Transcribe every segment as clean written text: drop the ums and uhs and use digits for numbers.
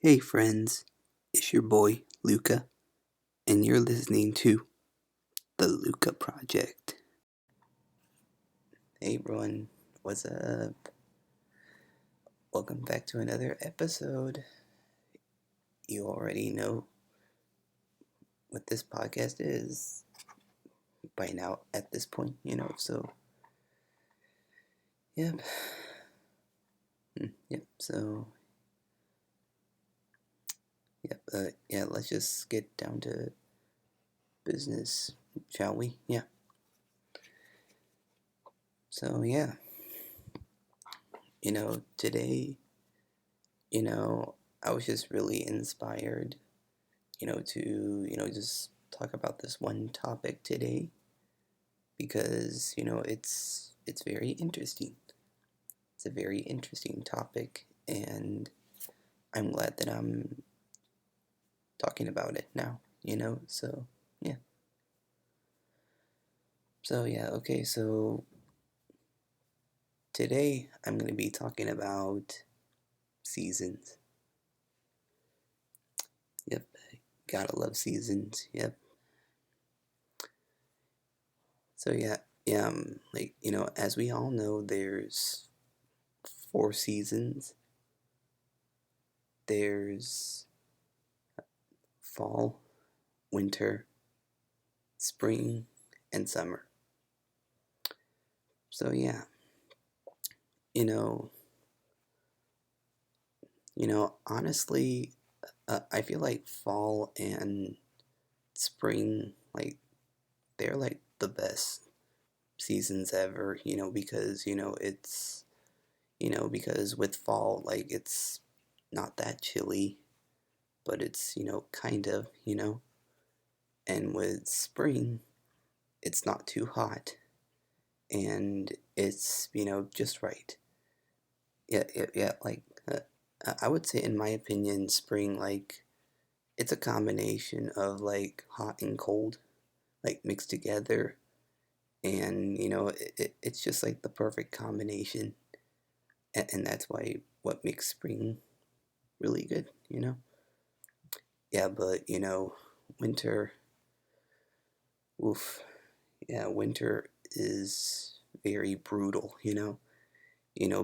Hey friends, it's your boy LUCA, and you're listening to the LUCA Project. Hey everyone, what's up? Welcome back to another episode. You already know what this podcast is by now at this point, so yep. So let's just get down to business, shall we? Yeah. So today, I was just really inspired, to, just talk about this one topic today because, it's very interesting. It's a very interesting topic, and I'm glad that I'm talking about it now, so yeah. Okay, so today I'm going to be talking about seasons. Yep, gotta love seasons. Yep. So as we all know, there's four seasons. There's fall, winter, spring, and summer. So you know, honestly, I feel like fall and spring, like they're like the best seasons ever. Because because with fall, like it's not that chilly, but it's kind of, and with spring, it's not too hot, and it's just right. Like I would say, in my opinion, spring, like it's a combination of like hot and cold, like mixed together, and it's just like the perfect combination, and that's why what makes spring really good. Yeah, but winter, oof, yeah, winter is very brutal.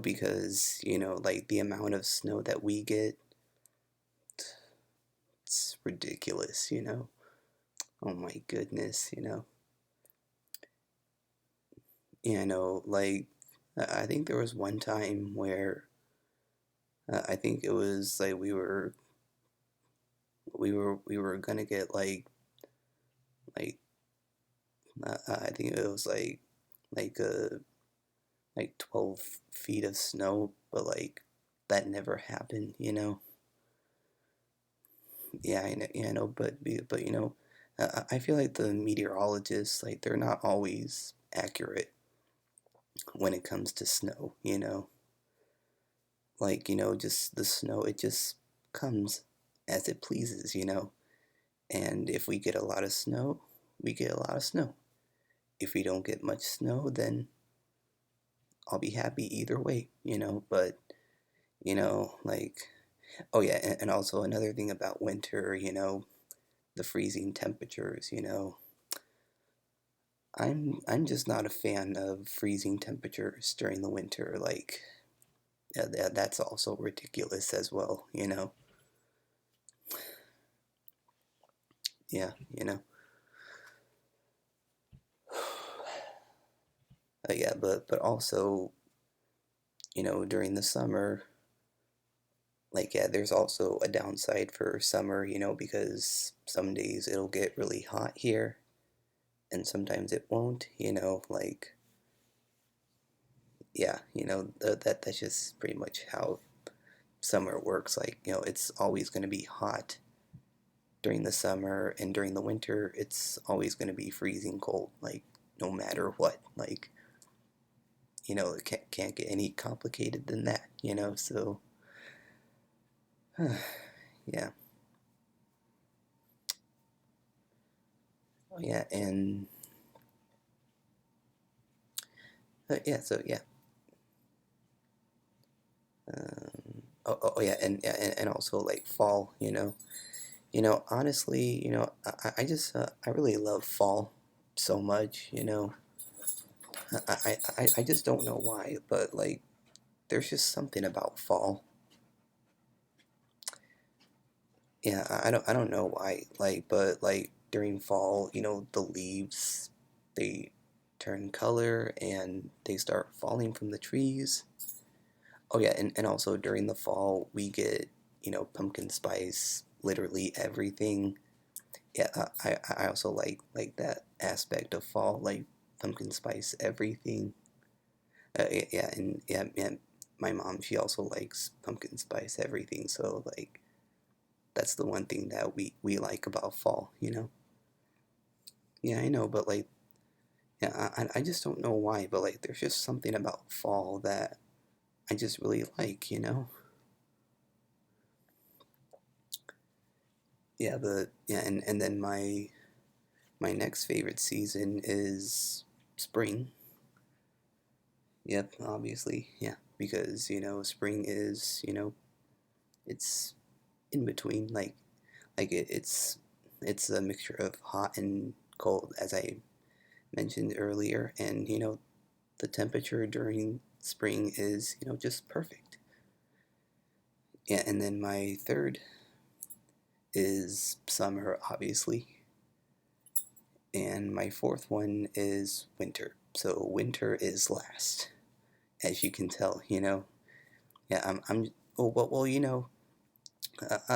Because like the amount of snow that we get, it's ridiculous. Oh my goodness. Like I think there was one time where I think it was like we were gonna get like I think it was like uh like 12 feet of snow, but like that never happened. Yeah, I know, but I feel like the meteorologists, like, they're not always accurate when it comes to snow. Like, just the snow, it just comes as it pleases. And if we get a lot of snow, we get a lot of snow. If we don't get much snow, then I'll be happy either way. But like, oh yeah, and also another thing about winter, the freezing temperatures. I'm just not a fan of freezing temperatures during the winter. Like, that's also ridiculous as well. Yeah, yeah, but also during the summer, like, yeah, there's also a downside for summer. Because some days it'll get really hot here, and sometimes it won't. Like, yeah, that's just pretty much how summer works. Like, it's always going to be hot during the summer, and during the winter it's always going to be freezing cold, like no matter what. Like, it can't get any complicated than that. So yeah. Oh yeah. And yeah, so yeah, yeah, and also like fall, you know. Honestly, I just I really love fall so much, I just don't know why, but like there's just something about fall. Yeah, I don't know why, like, but like during fall, the leaves, they turn color and they start falling from the trees. Oh yeah, and also during the fall we get, pumpkin spice, literally everything. Yeah, I also like that aspect of fall, like pumpkin spice everything. Yeah, and yeah, my mom, she also likes pumpkin spice everything. So like that's the one thing that we like about fall, Yeah, I know, but like yeah, I just don't know why, but like there's just something about fall that I just really like. Yeah, and then my next favorite season is spring. Yep, obviously, yeah, because spring is it's in between, like it's a mixture of hot and cold, as I mentioned earlier, and the temperature during spring is just perfect. Yeah, and then my third is summer, obviously, and my fourth one is winter. So winter is last, as you can tell. Yeah, I'm. Oh well,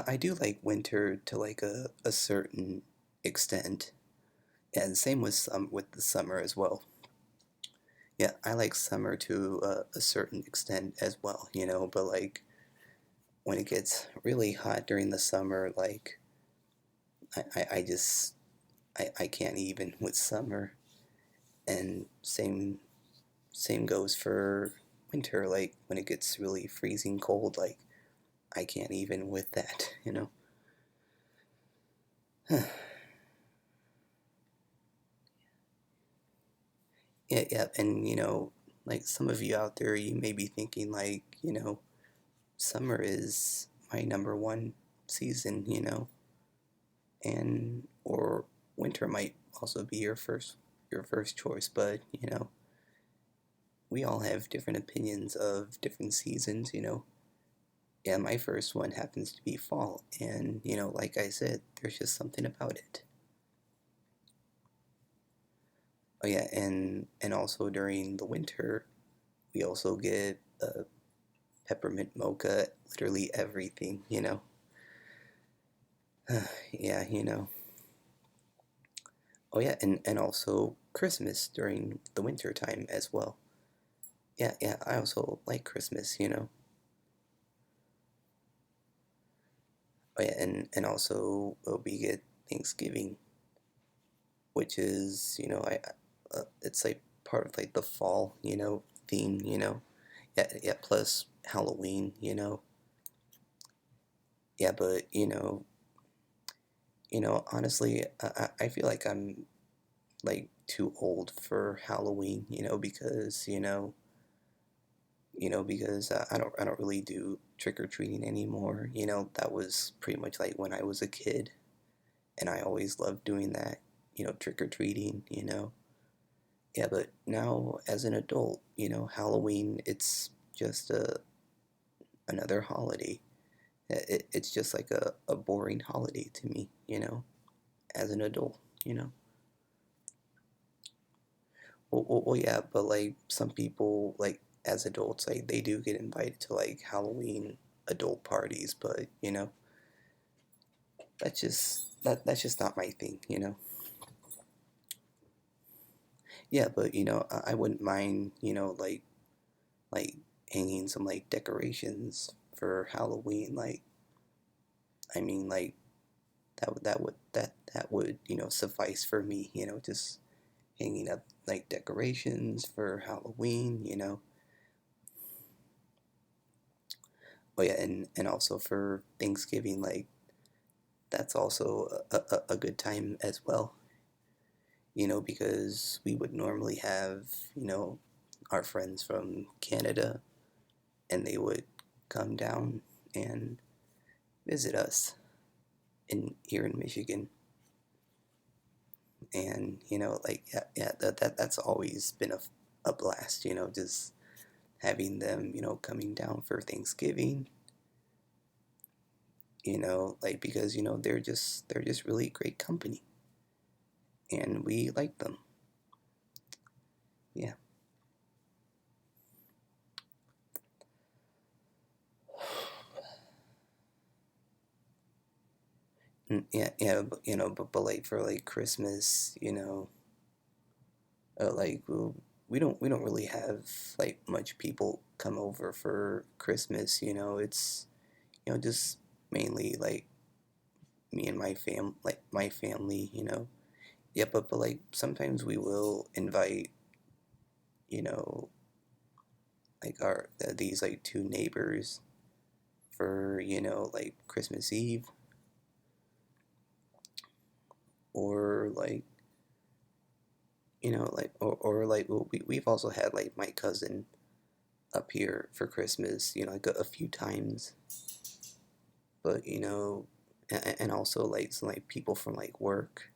I do like winter to like a certain extent, and same with the summer as well. Yeah, I like summer to a certain extent as well, but like when it gets really hot during the summer, like I just I can't even with summer, and same goes for winter. Like when it gets really freezing cold, like I can't even with that. Yeah, yeah, and like some of you out there, you may be thinking like, summer is my number one season, and or winter might also be your first choice, but we all have different opinions of different seasons. Yeah, my first one happens to be fall, and like I said, there's just something about it. Oh yeah, and also during the winter, we also get peppermint mocha, literally everything. Yeah, Oh yeah, and also Christmas during the winter time as well. Yeah, yeah, I also like Christmas. Oh yeah, and also we get Thanksgiving, which is it's like part of like the fall theme. Yeah, yeah. Plus Halloween. Yeah, but honestly, I feel like I'm like too old for Halloween. Because I don't really do trick or treating anymore. That was pretty much like when I was a kid, and I always loved doing that. Trick or treating. Yeah, but now as an adult, Halloween, it's just another holiday. It's just like a boring holiday to me. As an adult. You know. Well, yeah, but like some people, like as adults, like they do get invited to like Halloween adult parties, but that's just not my thing. Yeah, but I wouldn't mind like hanging some like decorations for Halloween. Like I mean, like that would suffice for me. Just hanging up like decorations for Halloween. Oh yeah, and also for Thanksgiving, like that's also a good time as well. Because we would normally have our friends from Canada, and they would come down, and visit us in here in Michigan. And like that's always been a blast. Just having them coming down for Thanksgiving. Like because they're just really great company, and we like them. Yeah. Yeah, yeah, but, but like for like Christmas, like we don't really have like much people come over for Christmas. It's just mainly like me and my family. Yeah, but like sometimes we will invite you know like our these like two neighbors for like Christmas Eve, or like like or like well, we've also had like my cousin up here for Christmas, like a few times. But and also like some like people from like work.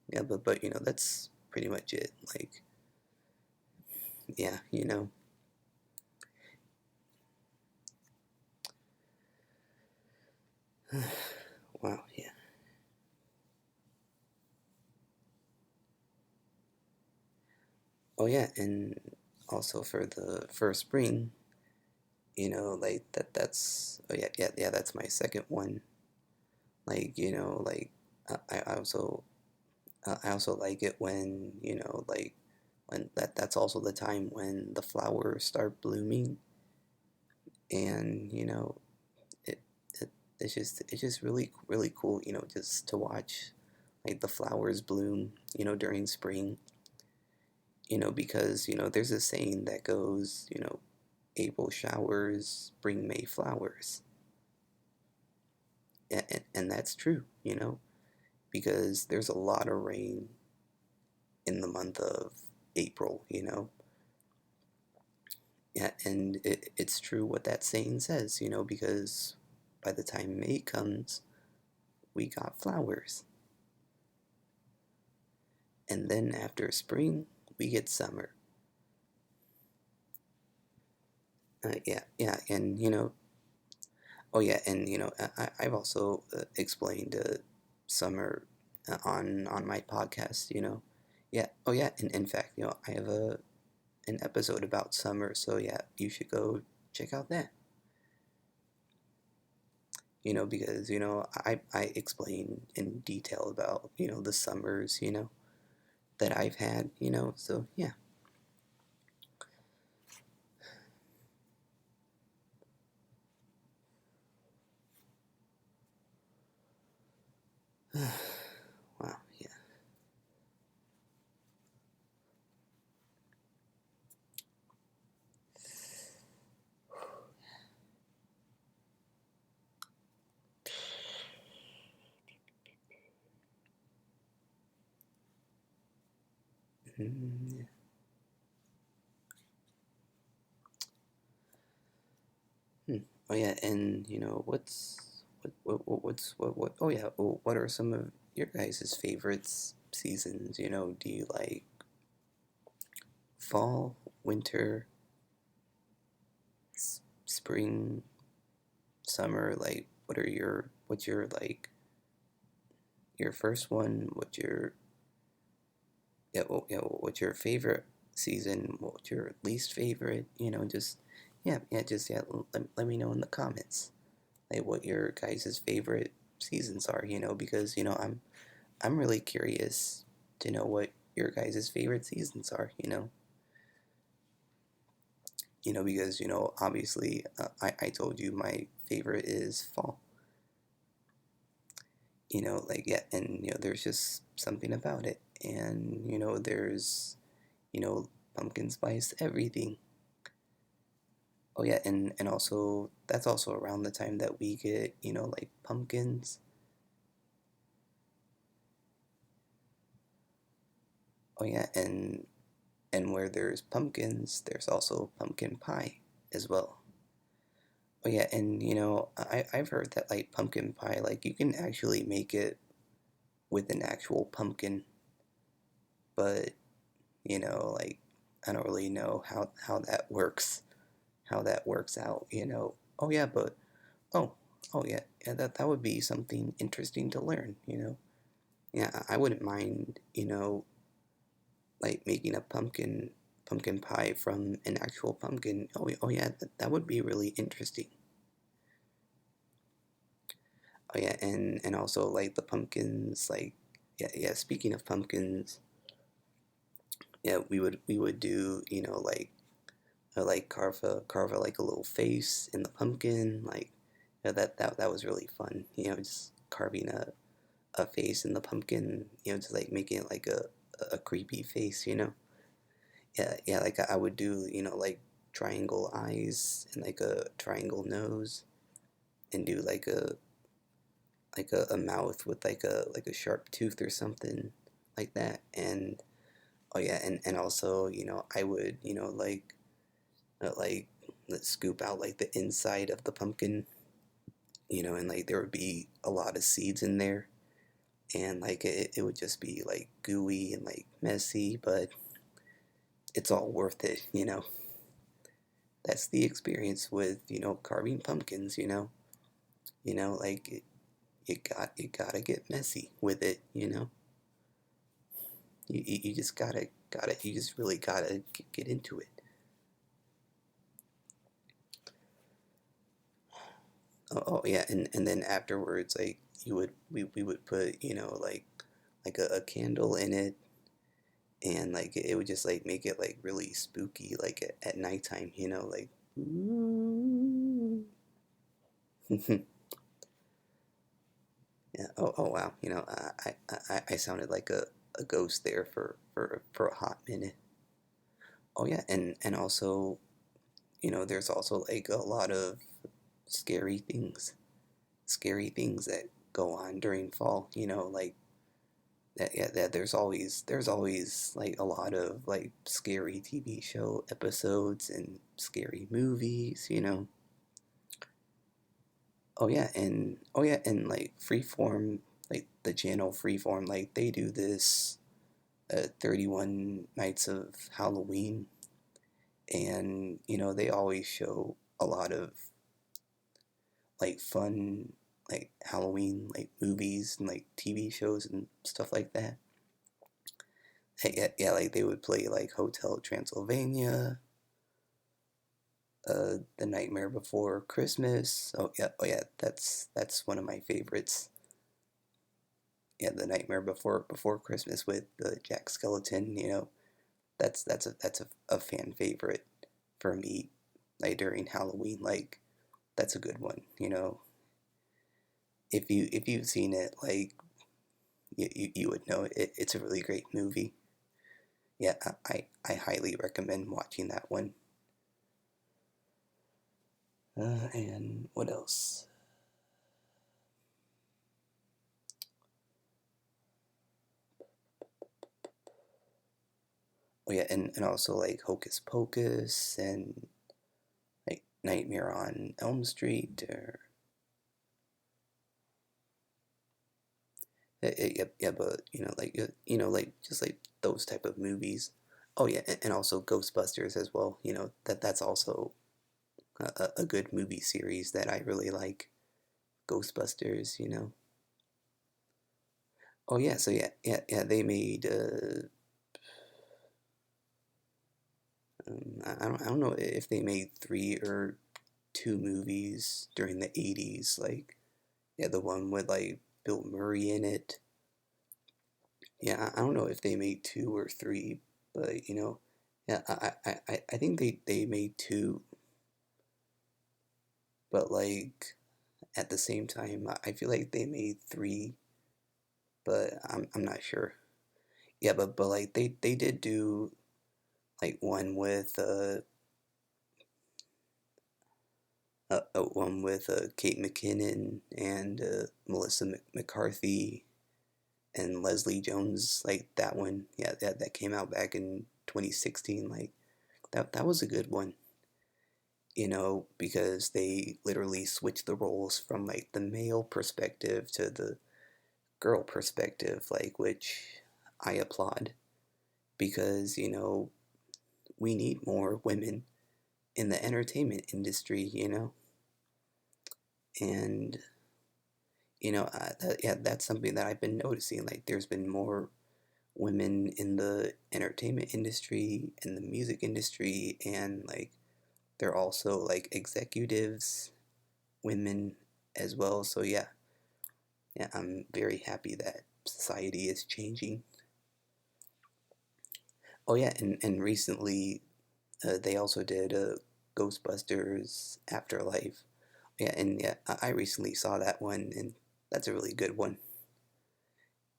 Yeah, but that's pretty much it. Like yeah, wow, yeah. Oh yeah, and also for the first spring, like that's, oh yeah, yeah, yeah, that's my second one. Like like I also I also like it when like when that's also the time when the flowers start blooming, and it, it it's just really cool, just to watch like the flowers bloom, during spring. Because there's a saying that goes, April showers bring May flowers, and that's true, because there's a lot of rain in the month of April. Yeah, and it's true what that saying says, because by the time May comes, we got flowers. And then after spring, we get summer. Yeah, yeah, and oh yeah, and I've also explained summer on my podcast. Yeah, oh yeah, and in fact, I have an episode about summer, so yeah, you should go check out that. Because I explain in detail about the summers that I've had. So yeah. Wow, yeah. Mm, yeah. Oh yeah, and what's oh yeah, what are some of your guys' favorites seasons? Do you like fall, winter, spring, summer? Like, what's your like your first one? What's your favorite season? What's your least favorite? Just yeah. Let me know in the comments like what your guys' favorite seasons are. Because I'm really curious to know what your guys' favorite seasons are. Because obviously I told you my favorite is fall. Like yeah, and there's just something about it, and there's pumpkin spice everything. Oh yeah, and also that's also around the time that we get like pumpkins. Oh yeah, and where there's pumpkins, there's also pumpkin pie as well. Oh yeah, and I've heard that like pumpkin pie, like you can actually make it with an actual pumpkin, but like I don't really know how that works, how that works out. Oh yeah, but oh oh yeah, yeah, that would be something interesting to learn. Yeah, I wouldn't mind, like making a pumpkin pie from an actual pumpkin. Oh yeah, that would be really interesting. Oh yeah, and also like the pumpkins, like yeah. Speaking of pumpkins, yeah, we would do like carve a like a little face in the pumpkin, like that was really fun. Just carving a face in the pumpkin. Just like making it like a creepy face. Yeah, yeah. Like I would do like triangle eyes and like a triangle nose, and do like a mouth with like a sharp tooth or something like that. And oh yeah, and also I would like let's scoop out like the inside of the pumpkin, and like there would be a lot of seeds in there, and like it would just be like gooey and like messy, but it's all worth it. That's the experience with carving pumpkins. Like you gotta get messy with it. You just gotta you just really gotta get into it. Oh yeah, and then afterwards, like we would put like a candle in it, and like it would just like make it like really spooky, like at nighttime. Like yeah. Oh wow. I sounded like a ghost there for a hot minute. Oh yeah, and also there's also like a lot of scary things, scary things that go on during fall. Like that. Yeah, that there's always like a lot of like scary TV show episodes and scary movies. Oh yeah, and like Freeform, like the channel Freeform, like they do this 31 Nights of Halloween, and they always show a lot of like fun like Halloween like movies and like TV shows and stuff like that. Yeah, yeah, like they would play like Hotel Transylvania, The Nightmare Before Christmas. Oh yeah, that's one of my favorites. Yeah, The Nightmare Before Christmas with Jack Skeleton. That's a fan favorite for me. Like during Halloween, like that's a good one. If you've seen it, like you would know it's a really great movie. Yeah, I highly recommend watching that one. And what else? Oh yeah, and also like Hocus Pocus and like Nightmare on Elm Street, or yeah, yeah, but like like just like those type of movies. Oh yeah, and also Ghostbusters as well. That's also a good movie series that I really like. Ghostbusters. Oh yeah, so yeah, yeah, yeah. They made I don't know if they made three or two movies during the '80s. Like yeah, the one with like Bill Murray in it. Yeah, I don't know if they made two or three, but yeah, I think they made two, but like at the same time, I feel like they made three, but I'm not sure. Yeah, but like they did do like one with one with Kate McKinnon and Melissa McCarthy and Leslie Jones, like that one. Yeah, that came out back in 2016. Like that was a good one. because they literally switch the roles from like the male perspective to the girl perspective, like, which I applaud because, we need more women in the entertainment industry, and, yeah, that's something that I've been noticing. Like, there's been more women in the entertainment industry, in the music industry, and like, they're also like executives, women as well. So, yeah, yeah, I'm very happy that society is changing. Oh yeah, and recently they also did Ghostbusters Afterlife. Yeah, and yeah, I recently saw that one, and that's a really good one.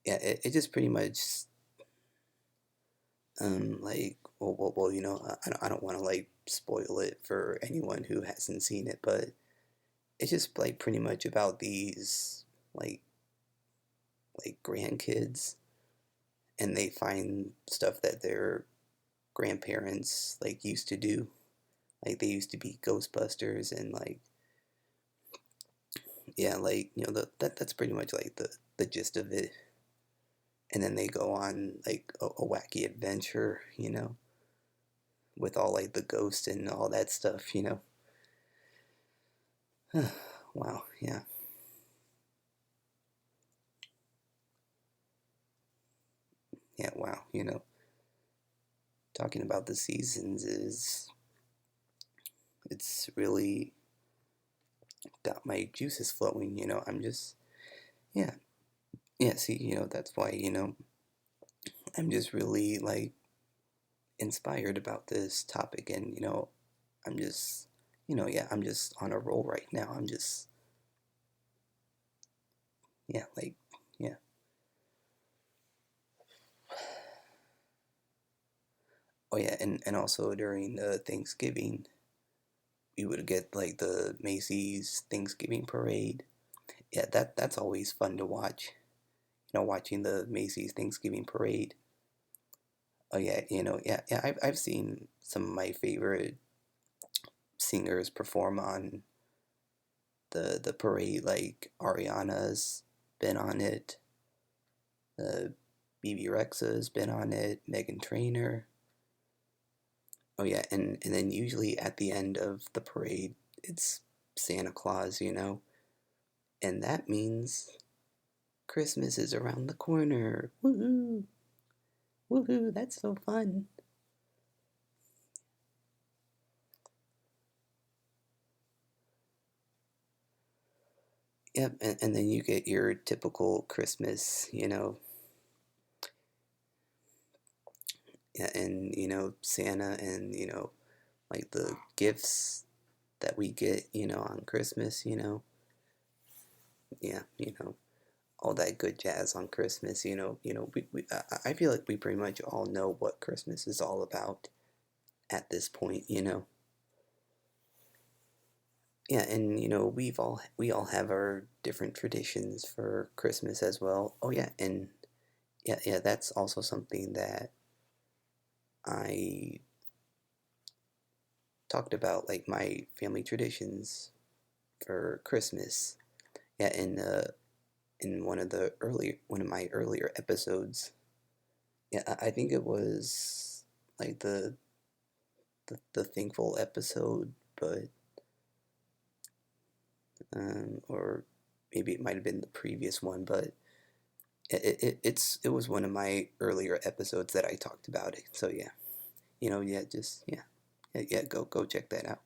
Yeah, it just pretty much like, well, I don't want to like spoil it for anyone who hasn't seen it, but it's just like pretty much about these like grandkids, and they find stuff that their grandparents like used to do. Like, they used to be Ghostbusters, and like, yeah, like, that's pretty much like the gist of it. And then they go on like a wacky adventure, with all like the ghosts and all that stuff. Wow, yeah. Yeah, wow. Talking about the seasons is it's really got my juices flowing. I'm just, yeah. Yeah, see, that's why, I'm just really like inspired about this topic, and I'm just, yeah, I'm just on a roll right now. I'm just, yeah, like, yeah. Oh yeah, and also during Thanksgiving, we would get like the Macy's Thanksgiving parade. Yeah, that's always fun to watch. Watching the Macy's Thanksgiving parade. Oh yeah, yeah. I've seen some of my favorite singers perform on the parade. Like, Ariana's been on it. BB Rexha's been on it. Megan Trainor. Oh yeah, and then usually at the end of the parade, it's Santa Claus. And that means Christmas is around the corner. Woohoo! Woohoo! That's so fun. Yep, and then you get your typical Christmas, yeah, and Santa, and like the gifts that we get, on Christmas, yeah, all that good jazz on Christmas, I feel like we pretty much all know what Christmas is all about at this point. Yeah, and we all have our different traditions for Christmas as well. Oh yeah, and yeah, that's also something that I talked about, like my family traditions for Christmas. Yeah, in one of my earlier episodes. Yeah, I think it was like the thankful episode, but or maybe it might have been the previous one, but it was one of my earlier episodes that I talked about it. So yeah, yeah, just yeah, go check that out.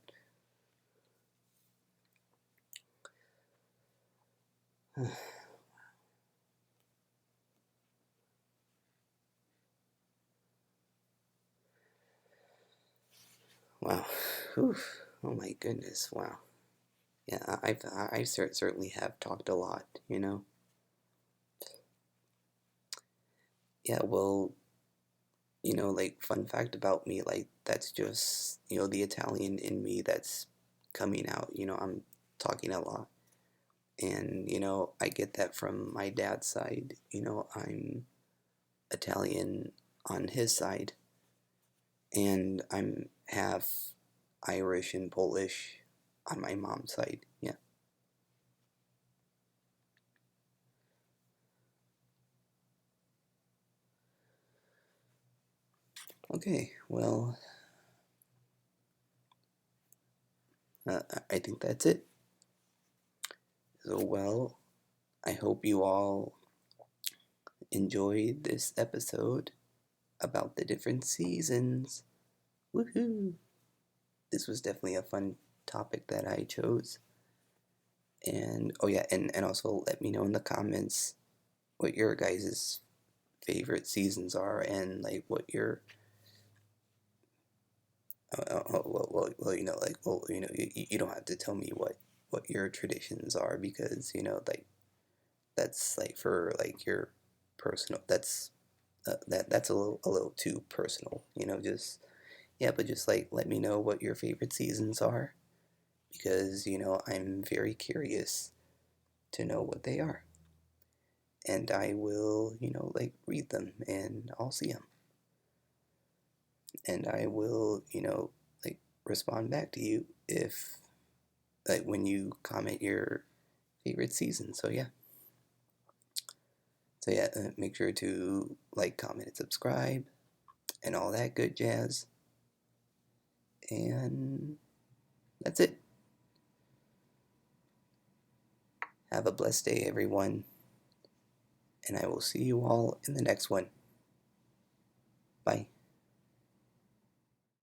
Wow. Whew. Oh my goodness. Wow. Yeah, I certainly have talked a lot. Yeah, well, like, fun fact about me, like, that's just, the Italian in me that's coming out. I'm talking a lot. And, I get that from my dad's side. I'm Italian on his side. And I'm half Irish and Polish on my mom's side. Yeah. Okay, well, I think that's it. So, well, I hope you all enjoyed this episode about the different seasons. Woohoo! This was definitely a fun topic that I chose. And oh yeah, and also let me know in the comments what your guys' favorite seasons are, and like what your you don't have to tell me what your traditions are, because like that's like for like your personal, that's a little too personal, just yeah, but just like let me know what your favorite seasons are, because I'm very curious to know what they are, and I will like read them, and I'll see them, and I will like respond back to you if like when you comment your favorite season. So yeah, make sure to like, comment, and subscribe, and all that good jazz. And that's it. Have a blessed day, everyone, and I will see you all in the next one. Bye.